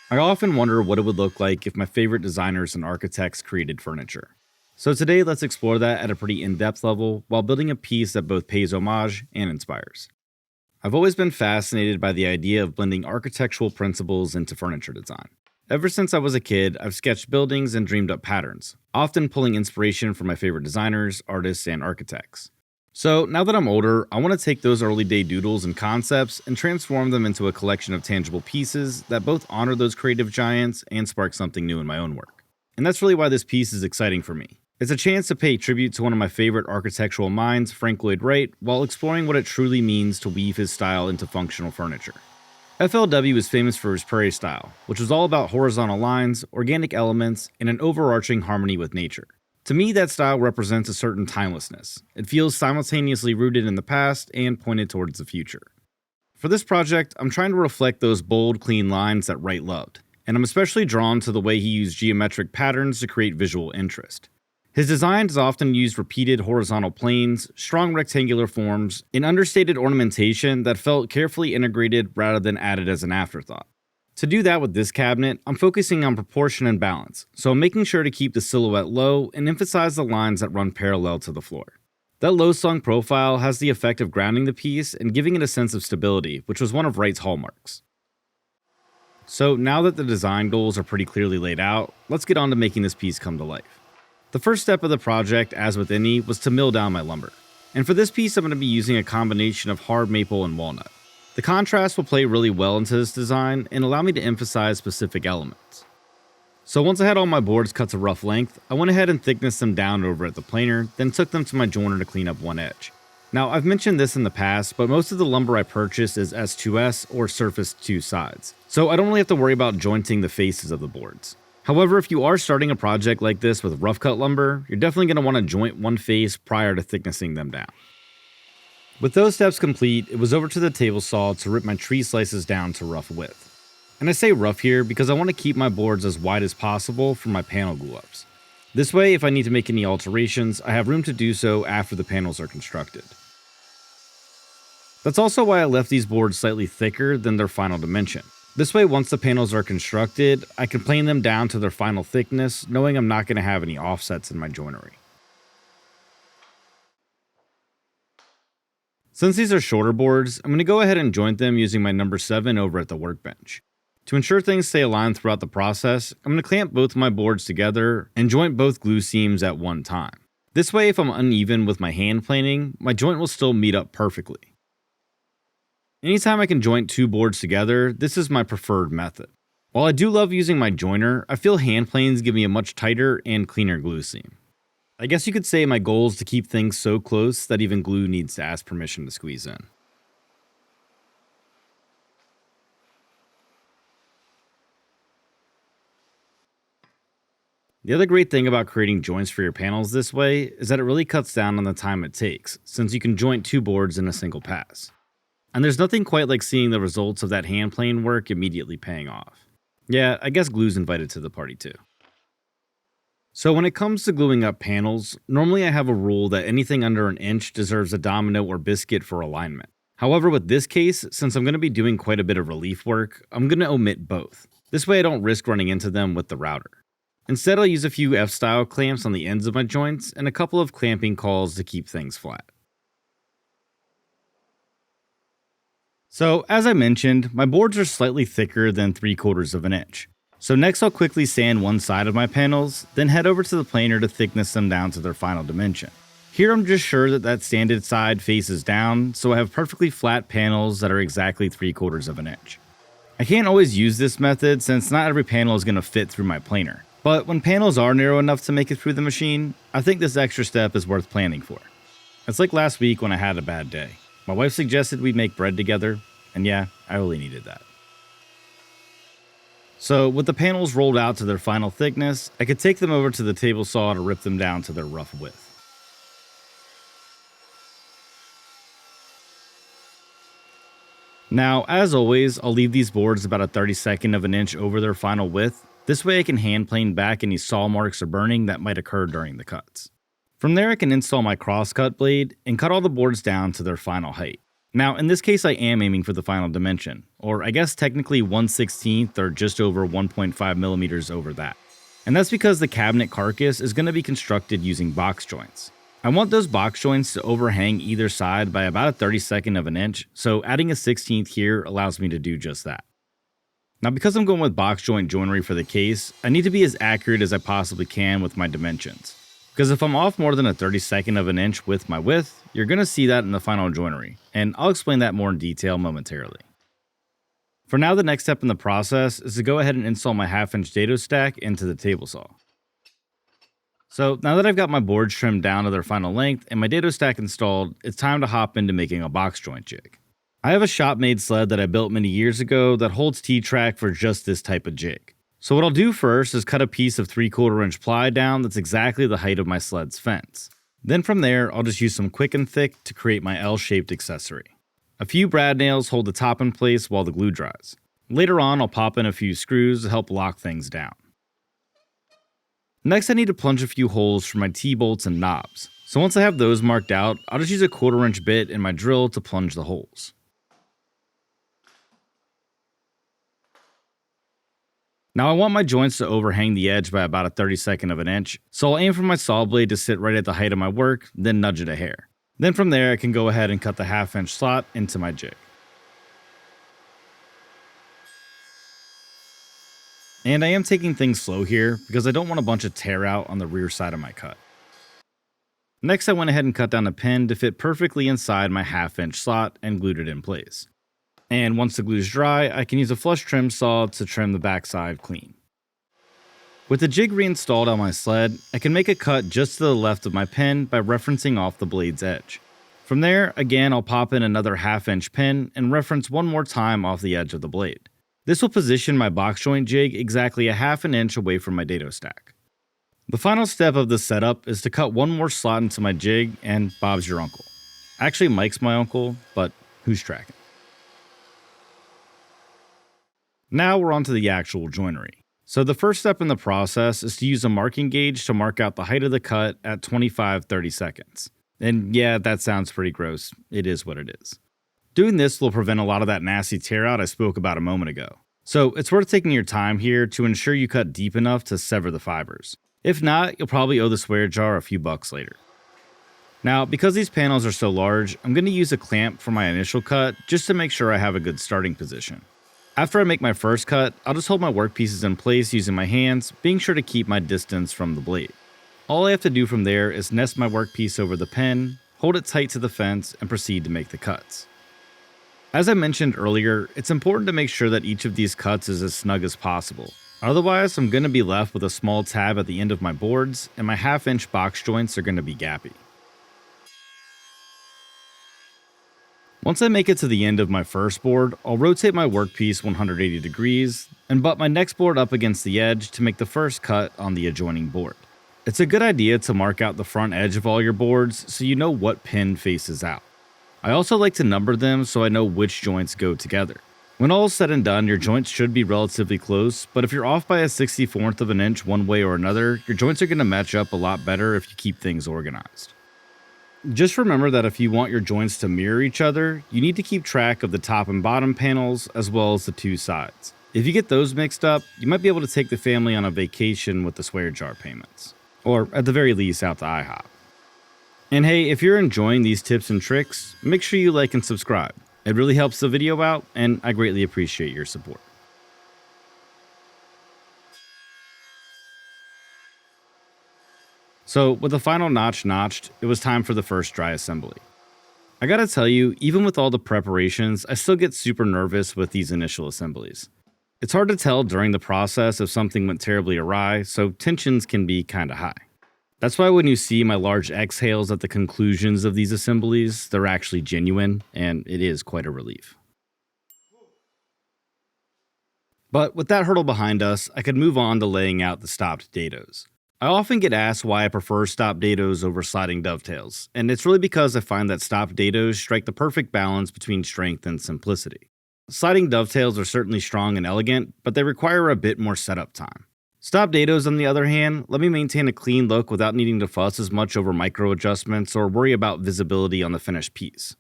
I often wonder what it would look like if my favorite designers and architects created furniture. So today, let's explore that at a pretty in-depth level while building a piece that both pays homage and inspires. I've always been fascinated by the idea of blending architectural principles into furniture design. Ever since I was a kid, I've sketched buildings and dreamed up patterns, often pulling inspiration from my favorite designers, artists, and architects. So now that I'm older, I want to take those early day doodles and concepts and transform them into a collection of tangible pieces that both honor those creative giants and spark something new in my own work. And that's really why this piece is exciting for me. It's a chance to pay tribute to one of my favorite architectural minds, Frank Lloyd Wright, while exploring what it truly means to weave his style into functional furniture. FLW is famous for his Prairie Style, which was all about horizontal lines, organic elements, and an overarching harmony with nature. To me, that style represents a certain timelessness. It feels simultaneously rooted in the past and pointed towards the future. For this project, I'm trying to reflect those bold, clean lines that Wright loved, and I'm especially drawn to the way he used geometric patterns to create visual interest. His designs often used repeated horizontal planes, strong rectangular forms, and understated ornamentation that felt carefully integrated rather than added as an afterthought. To do that with this cabinet, I'm focusing on proportion and balance, so I'm making sure to keep the silhouette low and emphasize the lines that run parallel to the floor. That low slung profile has the effect of grounding the piece and giving it a sense of stability, which was one of Wright's hallmarks. So now that the design goals are pretty clearly laid out, let's get on to making this piece come to life. The first step of the project, as with any, was to mill down my lumber. And for this piece, I'm going to be using a combination of hard maple and walnut. The contrast will play really well into this design and allow me to emphasize specific elements. So once I had all my boards cut to rough length, I went ahead and thicknessed them down over at the planer, then took them to my joiner to clean up one edge. Now, I've mentioned this in the past, but most of the lumber I purchase is S2S or surface 2 sides, so I don't really have to worry about jointing the faces of the boards. However, if you are starting a project like this with rough cut lumber, you're definitely going to want to joint one face prior to thicknessing them down. With those steps complete, it was over to the table saw to rip my tree slices down to rough width. And I say rough here because I want to keep my boards as wide as possible for my panel glue-ups. This way, if I need to make any alterations, I have room to do so after the panels are constructed. That's also why I left these boards slightly thicker than their final dimension. This way, once the panels are constructed, I can plane them down to their final thickness, knowing I'm not going to have any offsets in my joinery. Since these are shorter boards, I'm going to go ahead and joint them using my number 7 over at the workbench. To ensure things stay aligned throughout the process, I'm going to clamp both my boards together and joint both glue seams at one time. This way, if I'm uneven with my hand planing, my joint will still meet up perfectly. Anytime I can joint two boards together, this is my preferred method. While I do love using my joiner, I feel hand planes give me a much tighter and cleaner glue seam. I guess you could say my goal is to keep things so close that even glue needs to ask permission to squeeze in. The other great thing about creating joints for your panels this way is that it really cuts down on the time it takes, since you can joint two boards in a single pass. And there's nothing quite like seeing the results of that hand plane work immediately paying off. Yeah, I guess glue's invited to the party too. So when it comes to gluing up panels, normally I have a rule that anything under an inch deserves a domino or biscuit for alignment. However, with this case, since I'm going to be doing quite a bit of relief work, I'm going to omit both. This way I don't risk running into them with the router. Instead, I'll use a few F-style clamps on the ends of my joints and a couple of clamping cauls to keep things flat. So, as I mentioned, my boards are slightly thicker than 3/4 of an inch. So next I'll quickly sand one side of my panels, then head over to the planer to thickness them down to their final dimension. Here I'm just sure that sanded side faces down, so I have perfectly flat panels that are exactly 3/4 of an inch. I can't always use this method since not every panel is going to fit through my planer, but when panels are narrow enough to make it through the machine, I think this extra step is worth planning for. It's like last week when I had a bad day. My wife suggested we make bread together, and yeah, I really needed that. So, with the panels rolled out to their final thickness, I could take them over to the table saw to rip them down to their rough width. Now, as always, I'll leave these boards about a 32nd of an inch over their final width. This way I can hand plane back any saw marks or burning that might occur during the cuts. From there I can install my crosscut blade and cut all the boards down to their final height. Now, in this case, I am aiming for the final dimension, or I guess technically 1/16 or just over 1.5 millimeters over that. And that's because the cabinet carcass is going to be constructed using box joints. I want those box joints to overhang either side by about a 32nd of an inch, so adding a 16th here allows me to do just that. Now, because I'm going with box joint joinery for the case, I need to be as accurate as I possibly can with my dimensions. Because if I'm off more than a 32nd of an inch with my width, you're going to see that in the final joinery, and I'll explain that more in detail momentarily. For now, the next step in the process is to go ahead and install my 1/2-inch dado stack into the table saw. So now that I've got my boards trimmed down to their final length and my dado stack installed, it's time to hop into making a box joint jig. I have a shop-made sled that I built many years ago that holds T-track for just this type of jig. So what I'll do first is cut a piece of 3/4 inch ply down that's exactly the height of my sled's fence. Then from there, I'll just use some quick and thick to create my L-shaped accessory. A few brad nails hold the top in place while the glue dries. Later on, I'll pop in a few screws to help lock things down. Next, I need to plunge a few holes for my T-bolts and knobs. So once I have those marked out, I'll just use a 1/4 inch bit in my drill to plunge the holes. Now I want my joints to overhang the edge by about a 32nd of an inch, so I'll aim for my saw blade to sit right at the height of my work, then nudge it a hair. Then from there, I can go ahead and cut the 1/2-inch slot into my jig. And I am taking things slow here because I don't want a bunch of tear out on the rear side of my cut. Next, I went ahead and cut down a pin to fit perfectly inside my 1/2-inch slot and glued it in place. And once the glue is dry, I can use a flush trim saw to trim the backside clean. With the jig reinstalled on my sled, I can make a cut just to the left of my pin by referencing off the blade's edge. From there, again, I'll pop in another 1/2-inch pin and reference one more time off the edge of the blade. This will position my box joint jig exactly a 1/2 an inch away from my dado stack. The final step of this setup is to cut one more slot into my jig, and Bob's your uncle. Actually, Mike's my uncle, but who's tracking? Now we're on to the actual joinery. So the first step in the process is to use a marking gauge to mark out the height of the cut at 25-30 seconds. And yeah, that sounds pretty gross. It is what it is. Doing this will prevent a lot of that nasty tear out I spoke about a moment ago. So it's worth taking your time here to ensure you cut deep enough to sever the fibers. If not, you'll probably owe the swear jar a few bucks later. Now, because these panels are so large, I'm going to use a clamp for my initial cut just to make sure I have a good starting position. After I make my first cut, I'll just hold my workpieces in place using my hands, being sure to keep my distance from the blade. All I have to do from there is nest my workpiece over the pen, hold it tight to the fence, and proceed to make the cuts. As I mentioned earlier, it's important to make sure that each of these cuts is as snug as possible. Otherwise, I'm going to be left with a small tab at the end of my boards, and my 1/2-inch box joints are going to be gappy. Once I make it to the end of my first board, I'll rotate my workpiece 180 degrees and butt my next board up against the edge to make the first cut on the adjoining board. It's a good idea to mark out the front edge of all your boards so you know what pin faces out. I also like to number them so I know which joints go together. When all is said and done, your joints should be relatively close, but if you're off by a 64th of an inch one way or another, your joints are going to match up a lot better if you keep things organized. Just remember that if you want your joints to mirror each other, you need to keep track of the top and bottom panels as well as the two sides. If you get those mixed up, you might be able to take the family on a vacation with the swear jar payments. Or at the very least, out to IHOP. And hey, if you're enjoying these tips and tricks, make sure you like and subscribe. It really helps the video out, and I greatly appreciate your support. So, with the final notch notched, it was time for the first dry assembly. I gotta tell you, even with all the preparations, I still get super nervous with these initial assemblies. It's hard to tell during the process if something went terribly awry, so tensions can be kinda high. That's why when you see my large exhales at the conclusions of these assemblies, they're actually genuine, and it is quite a relief. But with that hurdle behind us, I could move on to laying out the stopped dados. I often get asked why I prefer stopped dados over sliding dovetails, and it's really because I find that stopped dados strike the perfect balance between strength and simplicity. Sliding dovetails are certainly strong and elegant, but they require a bit more setup time. Stopped dados, on the other hand, let me maintain a clean look without needing to fuss as much over micro adjustments or worry about visibility on the finished piece.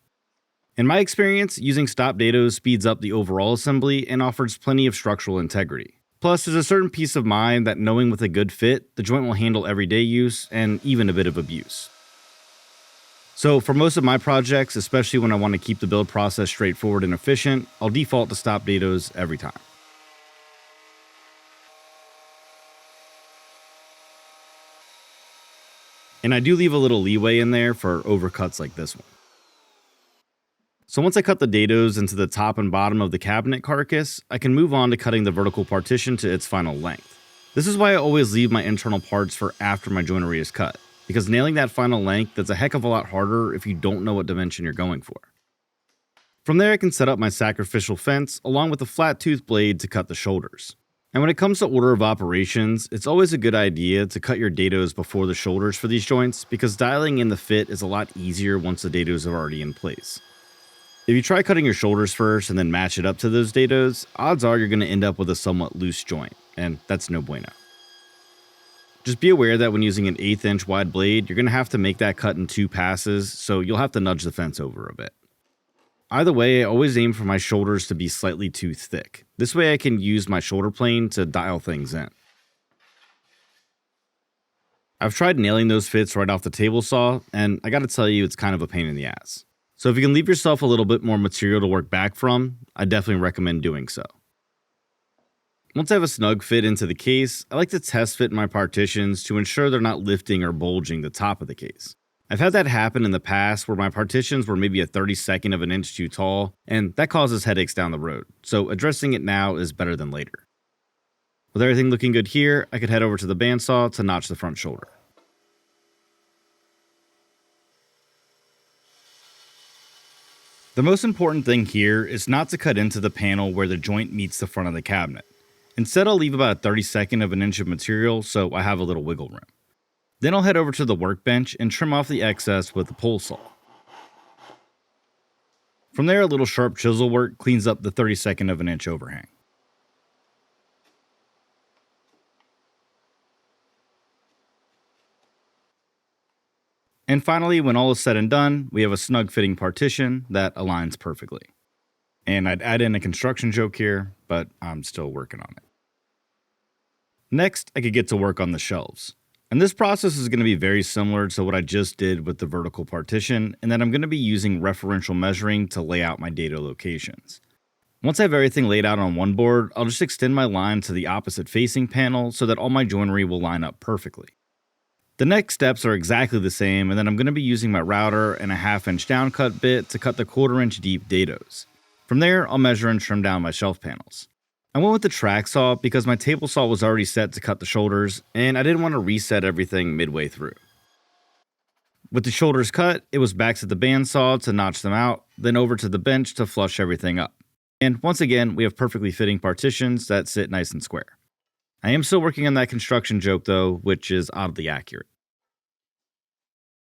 In my experience, using stop dados speeds up the overall assembly and offers plenty of structural integrity. Plus, there's a certain peace of mind that knowing with a good fit, the joint will handle everyday use and even a bit of abuse. So for most of my projects, especially when I want to keep the build process straightforward and efficient, I'll default to stop dados every time. And I do leave a little leeway in there for overcuts like this one. So once I cut the dados into the top and bottom of the cabinet carcass, I can move on to cutting the vertical partition to its final length. This is why I always leave my internal parts for after my joinery is cut, because nailing that final length is a heck of a lot harder if you don't know what dimension you're going for. From there I can set up my sacrificial fence along with a flat tooth blade to cut the shoulders. And when it comes to order of operations, it's always a good idea to cut your dados before the shoulders for these joints, because dialing in the fit is a lot easier once the dados are already in place. If you try cutting your shoulders first and then match it up to those dados, odds are you're going to end up with a somewhat loose joint, and that's no bueno. Just be aware that when using an 1/8 inch wide blade, you're going to have to make that cut in 2 passes, so you'll have to nudge the fence over a bit. Either way, I always aim for my shoulders to be slightly too thick. This way I can use my shoulder plane to dial things in. I've tried nailing those fits right off the table saw, and I gotta tell you, it's kind of a pain in the ass. So if you can leave yourself a little bit more material to work back from, I definitely recommend doing so. Once I have a snug fit into the case, I like to test fit my partitions to ensure they're not lifting or bulging the top of the case. I've had that happen in the past where my partitions were maybe a 32nd of an inch too tall, and that causes headaches down the road, so addressing it now is better than later. With everything looking good here, I could head over to the bandsaw to notch the front shoulder. The most important thing here is not to cut into the panel where the joint meets the front of the cabinet. Instead, I'll leave about a 32nd of an inch of material so I have a little wiggle room. Then I'll head over to the workbench and trim off the excess with a pole saw. From there, a little sharp chisel work cleans up the 32nd of an inch overhang. And finally, when all is said and done, we have a snug fitting partition that aligns perfectly. And I'd add in a construction joke here, but I'm still working on it. Next, I could get to work on the shelves. And this process is going to be very similar to what I just did with the vertical partition, in that I'm going to be using referential measuring to lay out my dado locations. Once I have everything laid out on one board, I'll just extend my line to the opposite facing panel so that all my joinery will line up perfectly. The next steps are exactly the same, and then I'm going to be using my router and a 1/2 inch downcut bit to cut the 1/4 inch deep dados. From there, I'll measure and trim down my shelf panels. I went with the track saw because my table saw was already set to cut the shoulders, and I didn't want to reset everything midway through. With the shoulders cut, it was back to the bandsaw to notch them out, then over to the bench to flush everything up. And once again, we have perfectly fitting partitions that sit nice and square. I am still working on that construction joke though, which is oddly accurate.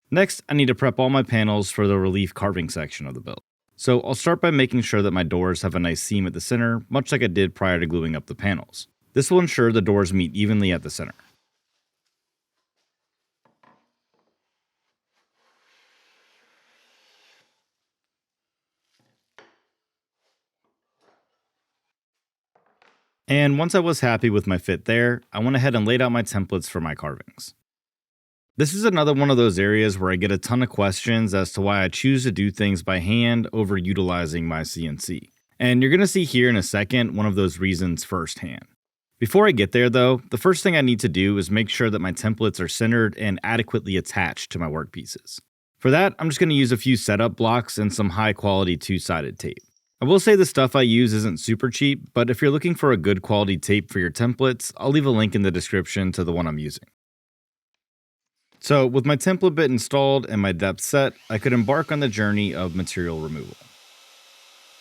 Next, I need to prep all my panels for the relief carving section of the build. So I'll start by making sure that my doors have a nice seam at the center, much like I did prior to gluing up the panels. This will ensure the doors meet evenly at the center. And once I was happy with my fit there, I went ahead and laid out my templates for my carvings. This is another one of those areas where I get a ton of questions as to why I choose to do things by hand over utilizing my CNC. And you're going to see here in a second one of those reasons firsthand. Before I get there though, the first thing I need to do is make sure that my templates are centered and adequately attached to my workpieces. For that, I'm just going to use a few setup blocks and some high quality 2-sided tape. I will say the stuff I use isn't super cheap, but if you're looking for a good quality tape for your templates, I'll leave a link in the description to the one I'm using. So with my template bit installed and my depth set, I could embark on the journey of material removal.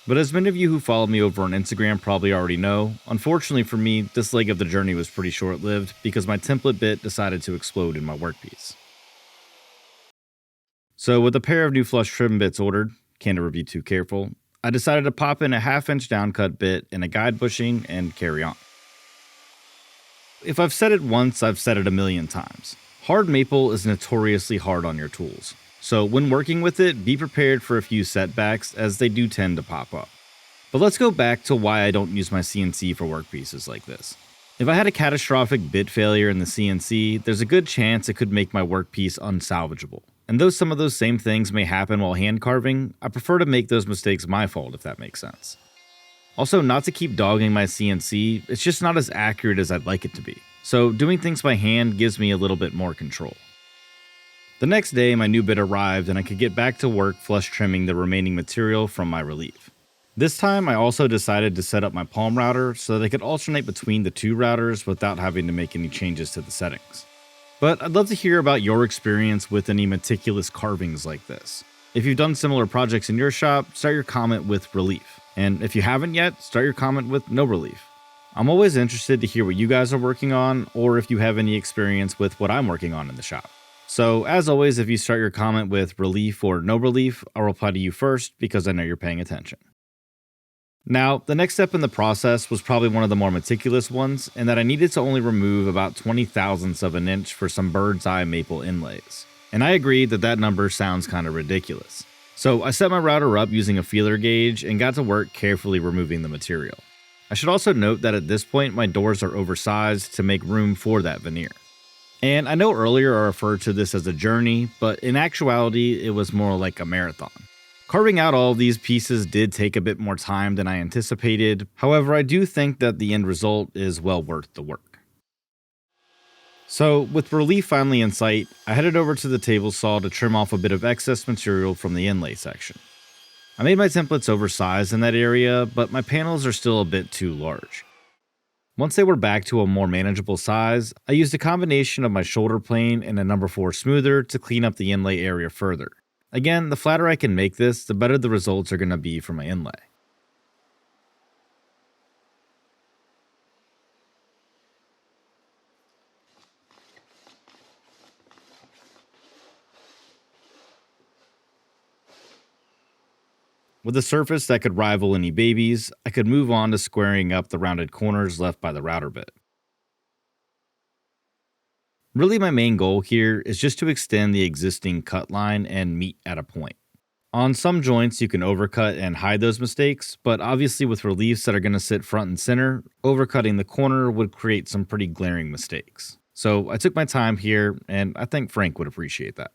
But as many of you who follow me over on Instagram probably already know, unfortunately for me, this leg of the journey was pretty short-lived because my template bit decided to explode in my workpiece. So with a pair of new flush trim bits ordered, can't ever be too careful, I decided to pop in a 1/2 inch downcut bit and a guide bushing and carry on. If I've said it once, I've said it a million times. Hard maple is notoriously hard on your tools. so when working with it, be prepared for a few setbacks as they do tend to pop up. But let's go back to why I don't use my CNC for workpieces like this. If I had a catastrophic bit failure in the CNC, there's a good chance it could make my workpiece unsalvageable. And though some of those same things may happen while hand carving, I prefer to make those mistakes my fault, if that makes sense. Also, not to keep dogging my CNC, it's just not as accurate as I'd like it to be. So doing things by hand gives me a little bit more control. The next day, my new bit arrived and I could get back to work flush trimming the remaining material from my relief. This time, I also decided to set up my palm router so that I could alternate between the two routers without having to make any changes to the settings. But I'd love to hear about your experience with any meticulous carvings like this. If you've done similar projects in your shop, start your comment with relief. And if you haven't yet, start your comment with no relief. I'm always interested to hear what you guys are working on, or if you have any experience with what I'm working on in the shop. So as always, if you start your comment with relief or no relief, I'll reply to you first because I know you're paying attention. Now, the next step in the process was probably one of the more meticulous ones, in that I needed to only remove about 20 thousandths of an inch for some bird's eye maple inlays. And I agreed that that number sounds kind of ridiculous. So I set my router up using a feeler gauge and got to work carefully removing the material. I should also note that at this point my doors are oversized to make room for that veneer. And I know earlier I referred to this as a journey, but in actuality it was more like a marathon. Carving out all of these pieces did take a bit more time than I anticipated, however I do think that the end result is well worth the work. So with relief finally in sight, I headed over to the table saw to trim off a bit of excess material from the inlay section. I made my templates oversized in that area, but my panels are still a bit too large. Once they were back to a more manageable size, I used a combination of my shoulder plane and a number 4 smoother to clean up the inlay area further. Again, the flatter I can make this, the better the results are going to be for my inlay. With a surface that could rival any babies, I could move on to squaring up the rounded corners left by the router bit. Really my main goal here is just to extend the existing cut line and meet at a point. On some joints you can overcut and hide those mistakes, but obviously with reliefs that are going to sit front and center, overcutting the corner would create some pretty glaring mistakes. So I took my time here, and I think Frank would appreciate that.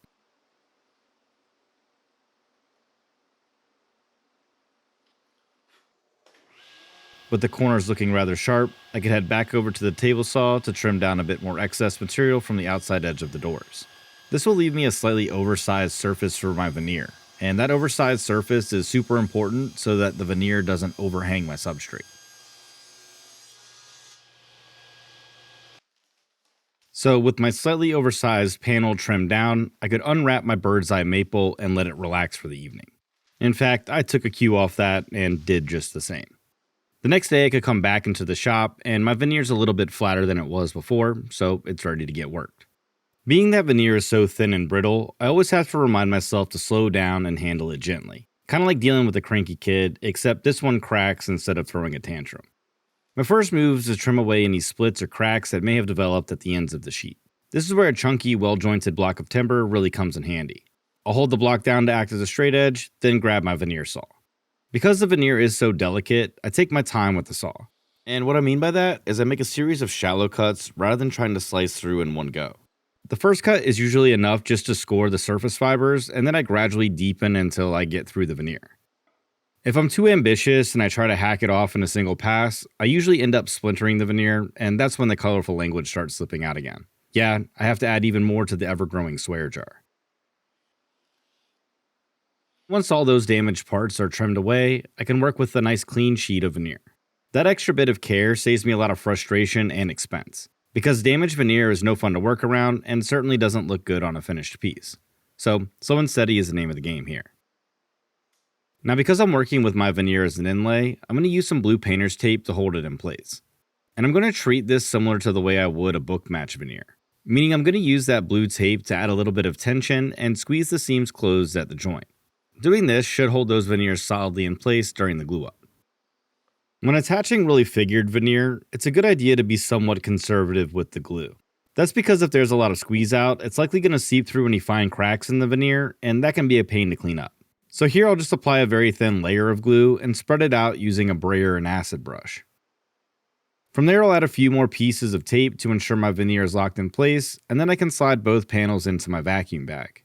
With the corners looking rather sharp, I could head back over to the table saw to trim down a bit more excess material from the outside edge of the doors. This will leave me a slightly oversized surface for my veneer, and that oversized surface is super important so that the veneer doesn't overhang my substrate. So with my slightly oversized panel trimmed down, I could unwrap my bird's eye maple and let it relax for the evening. In fact, I took a cue off that and did just the same. The next day I could come back into the shop, and my veneer's a little bit flatter than it was before, so it's ready to get worked. Being that veneer is so thin and brittle, I always have to remind myself to slow down and handle it gently. Kind of like dealing with a cranky kid, except this one cracks instead of throwing a tantrum. My first move is to trim away any splits or cracks that may have developed at the ends of the sheet. This is where a chunky, well-jointed block of timber really comes in handy. I'll hold the block down to act as a straight edge, then grab my veneer saw. Because the veneer is so delicate, I take my time with the saw. And what I mean by that is I make a series of shallow cuts rather than trying to slice through in one go. The first cut is usually enough just to score the surface fibers, and then I gradually deepen until I get through the veneer. If I'm too ambitious and I try to hack it off in a single pass, I usually end up splintering the veneer, and that's when the colorful language starts slipping out again. Yeah, I have to add even more to the ever-growing swear jar. Once all those damaged parts are trimmed away, I can work with a nice clean sheet of veneer. That extra bit of care saves me a lot of frustration and expense, because damaged veneer is no fun to work around and certainly doesn't look good on a finished piece. So, slow and steady is the name of the game here. Now because I'm working with my veneer as an inlay, I'm going to use some blue painter's tape to hold it in place. And I'm going to treat this similar to the way I would a book match veneer, meaning I'm going to use that blue tape to add a little bit of tension and squeeze the seams closed at the joint. Doing this should hold those veneers solidly in place during the glue up. When attaching really figured veneer, it's a good idea to be somewhat conservative with the glue. That's because if there's a lot of squeeze out, it's likely going to seep through any fine cracks in the veneer, and that can be a pain to clean up. So here I'll just apply a very thin layer of glue and spread it out using a brayer and acid brush. From there I'll add a few more pieces of tape to ensure my veneer is locked in place, and then I can slide both panels into my vacuum bag.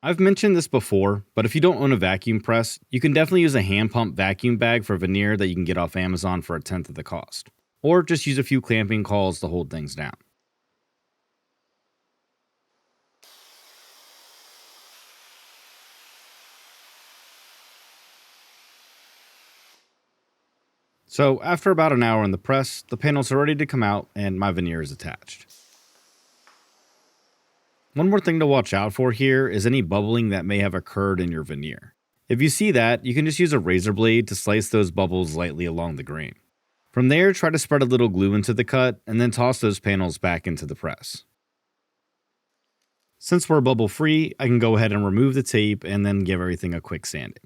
I've mentioned this before, but if you don't own a vacuum press, you can definitely use a hand pump vacuum bag for veneer that you can get off Amazon for 1/10 of the cost. Or just use a few clamping cauls to hold things down. So after about an hour in the press, the panels are ready to come out and my veneer is attached. One more thing to watch out for here is any bubbling that may have occurred in your veneer. If you see that, you can just use a razor blade to slice those bubbles lightly along the grain. From there, try to spread a little glue into the cut and then toss those panels back into the press. Since we're bubble free, I can go ahead and remove the tape and then give everything a quick sanding.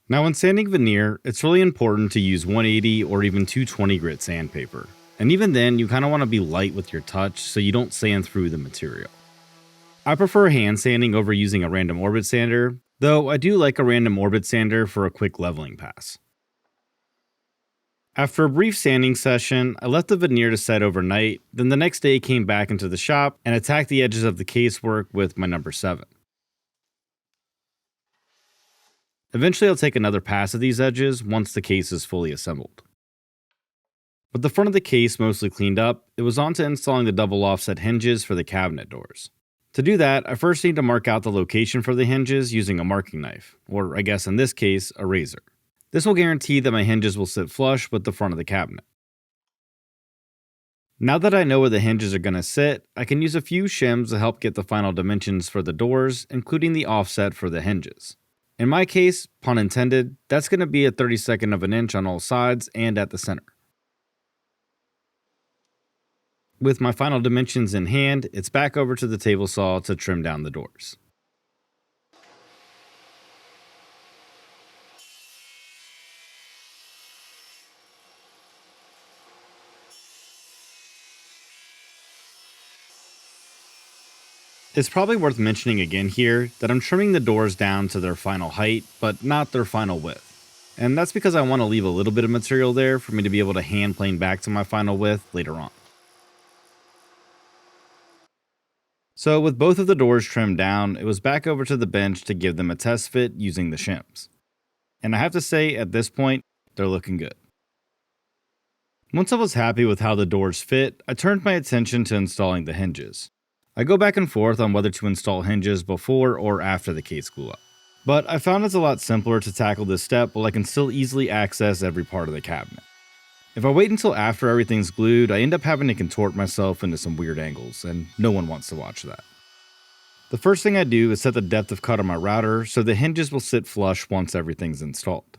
Now when sanding veneer, it's really important to use 180 or even 220 grit sandpaper. And even then, you kind of want to be light with your touch so you don't sand through the material. I prefer hand sanding over using a random orbit sander, though I do like a random orbit sander for a quick leveling pass. After a brief sanding session, I left the veneer to set overnight, then the next day came back into the shop and attacked the edges of the casework with my number 7. Eventually I'll take another pass at these edges once the case is fully assembled. With the front of the case mostly cleaned up, it was on to installing the double offset hinges for the cabinet doors. To do that, I first need to mark out the location for the hinges using a marking knife, or I guess in this case, a razor. This will guarantee that my hinges will sit flush with the front of the cabinet. Now that I know where the hinges are going to sit, I can use a few shims to help get the final dimensions for the doors, including the offset for the hinges. In my case, pun intended, that's going to be a 32nd of an inch on all sides and at the center. With my final dimensions in hand, it's back over to the table saw to trim down the doors. It's probably worth mentioning again here that I'm trimming the doors down to their final height, but not their final width. And that's because I want to leave a little bit of material there for me to be able to hand plane back to my final width later on. So with both of the doors trimmed down, it was back over to the bench to give them a test fit using the shims. And I have to say, at this point, they're looking good. Once I was happy with how the doors fit, I turned my attention to installing the hinges. I go back and forth on whether to install hinges before or after the case glue up. But I found it's a lot simpler to tackle this step while I can still easily access every part of the cabinet. If I wait until after everything's glued, I end up having to contort myself into some weird angles, and no one wants to watch that. The first thing I do is set the depth of cut on my router so the hinges will sit flush once everything's installed.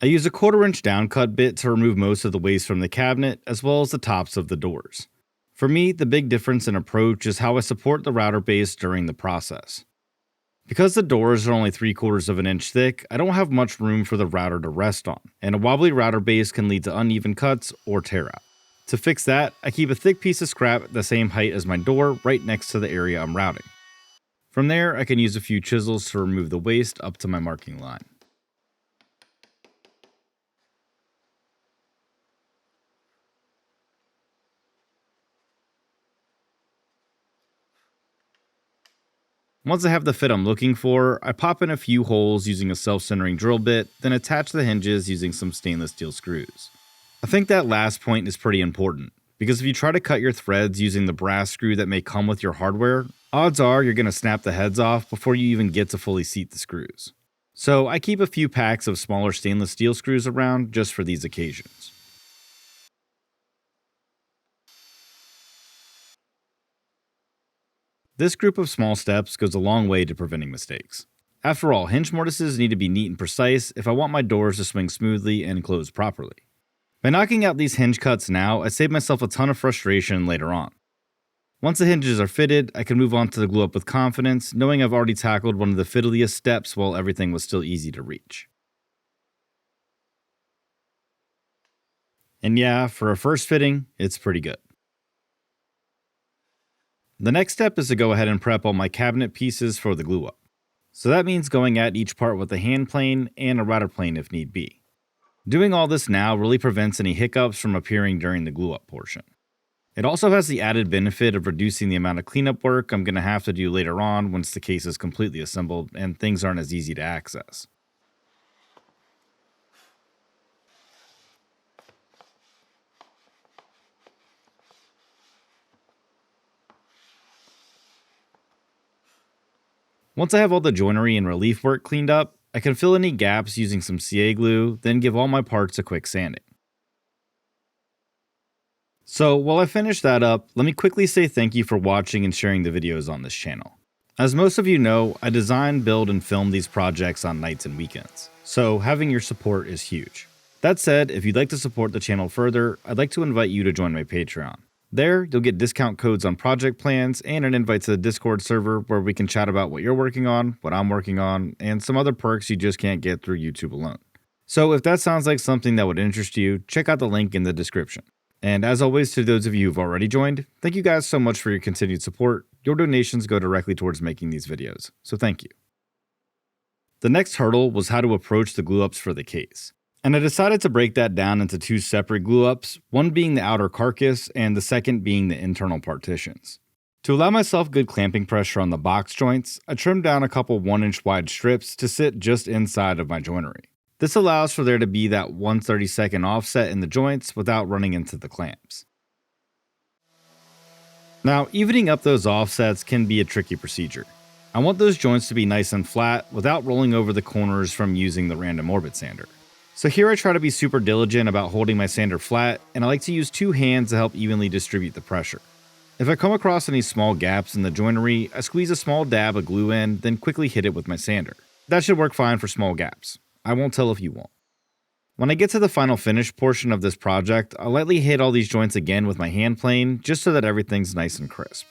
I use a 1/4 inch downcut bit to remove most of the waste from the cabinet as well as the tops of the doors. For me, the big difference in approach is how I support the router base during the process. Because the doors are only 3/4 of an inch thick, I don't have much room for the router to rest on, and a wobbly router base can lead to uneven cuts or tear out. To fix that, I keep a thick piece of scrap at the same height as my door right next to the area I'm routing. From there, I can use a few chisels to remove the waste up to my marking line. Once I have the fit I'm looking for, I pop in a few holes using a self-centering drill bit, then attach the hinges using some stainless steel screws. I think that last point is pretty important, because if you try to cut your threads using the brass screw that may come with your hardware, odds are you're going to snap the heads off before you even get to fully seat the screws. So I keep a few packs of smaller stainless steel screws around just for these occasions. This group of small steps goes a long way to preventing mistakes. After all, hinge mortises need to be neat and precise if I want my doors to swing smoothly and close properly. By knocking out these hinge cuts now, I save myself a ton of frustration later on. Once the hinges are fitted, I can move on to the glue up with confidence, knowing I've already tackled one of the fiddliest steps while everything was still easy to reach. And yeah, for a first fitting, it's pretty good. The next step is to go ahead and prep all my cabinet pieces for the glue up. So that means going at each part with a hand plane and a router plane if need be. Doing all this now really prevents any hiccups from appearing during the glue up portion. It also has the added benefit of reducing the amount of cleanup work I'm going to have to do later on once the case is completely assembled and things aren't as easy to access. Once I have all the joinery and relief work cleaned up, I can fill any gaps using some CA glue, then give all my parts a quick sanding. So while I finish that up, let me quickly say thank you for watching and sharing the videos on this channel. As most of you know, I design, build, and film these projects on nights and weekends, so having your support is huge. That said, if you'd like to support the channel further, I'd like to invite you to join my Patreon. There, you'll get discount codes on project plans and an invite to the Discord server where we can chat about what you're working on, what I'm working on, and some other perks you just can't get through YouTube alone. So if that sounds like something that would interest you, check out the link in the description. And as always, to those of you who've already joined, thank you guys so much for your continued support. Your donations go directly towards making these videos, so thank you. The next hurdle was how to approach the glue ups for the case. And I decided to break that down into two separate glue ups, one being the outer carcass and the second being the internal partitions. To allow myself good clamping pressure on the box joints, I trimmed down a couple 1-inch wide strips to sit just inside of my joinery. This allows for there to be that 1/32 offset in the joints without running into the clamps. Now, evening up those offsets can be a tricky procedure. I want those joints to be nice and flat without rolling over the corners from using the random orbit sander. So here I try to be super diligent about holding my sander flat, and I like to use two hands to help evenly distribute the pressure. If I come across any small gaps in the joinery, I squeeze a small dab of glue in, then quickly hit it with my sander. That should work fine for small gaps. I won't tell if you won't. When I get to the final finish portion of this project, I'll lightly hit all these joints again with my hand plane, just so that everything's nice and crisp.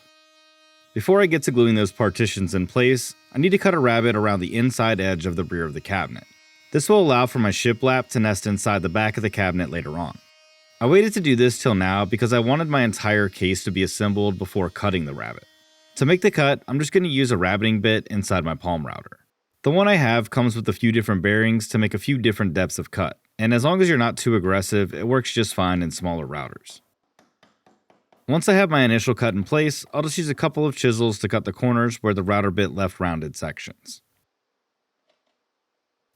Before I get to gluing those partitions in place, I need to cut a rabbet around the inside edge of the rear of the cabinet. This will allow for my shiplap to nest inside the back of the cabinet later on. I waited to do this till now because I wanted my entire case to be assembled before cutting the rabbet. To make the cut, I'm just going to use a rabbeting bit inside my palm router. The one I have comes with a few different bearings to make a few different depths of cut, and as long as you're not too aggressive, it works just fine in smaller routers. Once I have my initial cut in place, I'll just use a couple of chisels to cut the corners where the router bit left rounded sections.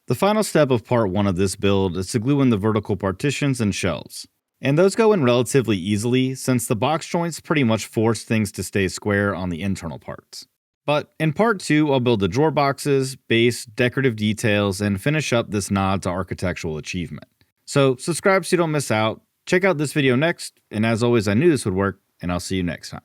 The final step of part 1 of this build is to glue in the vertical partitions and shelves. And those go in relatively easily since the box joints pretty much force things to stay square on the internal parts. But in part 2, I'll build the drawer boxes, base, decorative details, and finish up this nod to architectural achievement. So subscribe so you don't miss out, check out this video next, and as always I knew this would work, and I'll see you next time.